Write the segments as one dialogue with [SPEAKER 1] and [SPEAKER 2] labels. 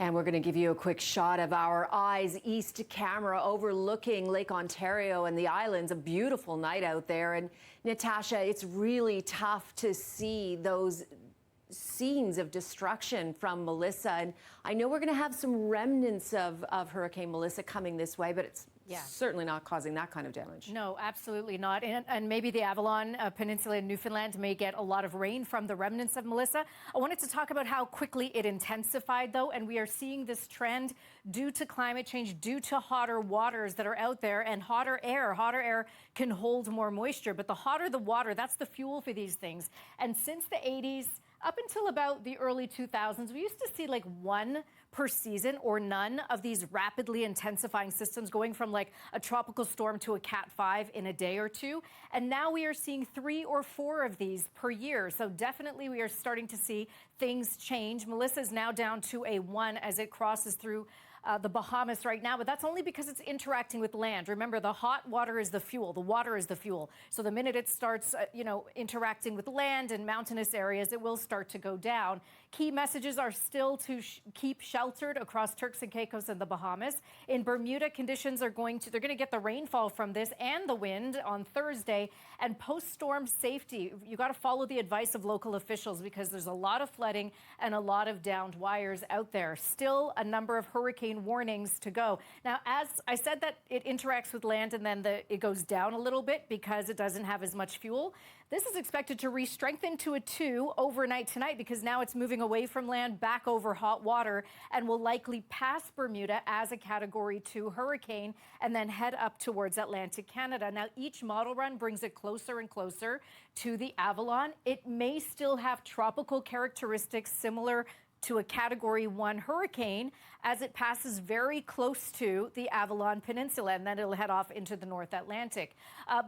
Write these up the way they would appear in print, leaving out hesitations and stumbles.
[SPEAKER 1] And we're going to give you a quick shot of our Eyes East camera overlooking Lake Ontario and the islands. A beautiful night out there. And Natasha, it's really tough to see those scenes of destruction from Melissa. And I know we're going to have some remnants of Hurricane Melissa coming this way, but it's certainly not causing that kind of damage.
[SPEAKER 2] No, absolutely not. And maybe the Avalon Peninsula in Newfoundland may get a lot of rain from the remnants of Melissa. I wanted to talk about how quickly it intensified, though, and we are seeing this trend due to climate change, due to hotter waters that are out there, and hotter air can hold more moisture. But the hotter the water, that's the fuel for these things. And since the 80s, up until about the early 2000s, we used to see like one per season or none of these rapidly intensifying systems going from like a tropical storm to a Cat 5 in a day or two. And now we are seeing 3 or 4 of these per year. So definitely we are starting to see things change. Melissa is now down to a 1 as it crosses through the Bahamas right now, but that's only because it's interacting with land. Remember, the hot water is the fuel. The water is the fuel. So the minute it starts, interacting with land and mountainous areas, it will start to go down. Key messages are still to keep sheltered across Turks and Caicos and the Bahamas. In Bermuda, conditions are they're going to get the rainfall from this and the wind on Thursday. And post-storm safety, you got to follow the advice of local officials because there's a lot of flooding and a lot of downed wires out there. Still a number of hurricane warnings to go. Now, as I said that it interacts with land and then it goes down a little bit because it doesn't have as much fuel. This is expected to re-strengthen to a 2 overnight tonight because now it's moving away from land back over hot water and will likely pass Bermuda as a Category 2 hurricane and then head up towards Atlantic Canada. Now, each model run brings it closer and closer to the Avalon. It may still have tropical characteristics similar to a Category 1 hurricane as it passes very close to the Avalon Peninsula, and then it'll head off into the North Atlantic.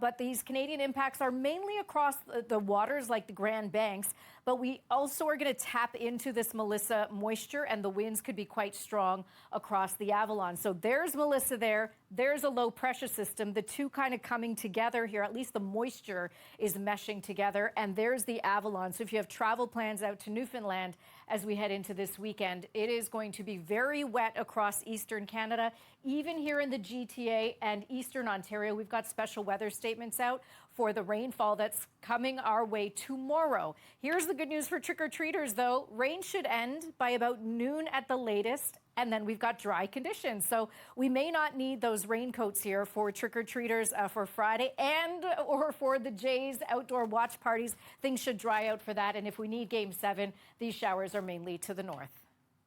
[SPEAKER 2] But these Canadian impacts are mainly across the waters like the Grand Banks, but we also are going to tap into this Melissa moisture, and the winds could be quite strong across the Avalon. So there's Melissa there. There's a low pressure system, the two kind of coming together here. At least the moisture is meshing together, and there's the Avalon. So if you have travel plans out to Newfoundland as we head into this weekend, it is going to be very wet across eastern Canada. Even here in the GTA and eastern Ontario, we've got special weather statements out for the rainfall that's coming our way tomorrow. Here's the good news for trick-or-treaters, though. Rain should end by about noon at the latest, and then we've got dry conditions. So we may not need those raincoats here for trick-or-treaters for Friday or for the Jays outdoor watch parties. Things should dry out for that. And if we need Game 7, these showers are mainly to the north.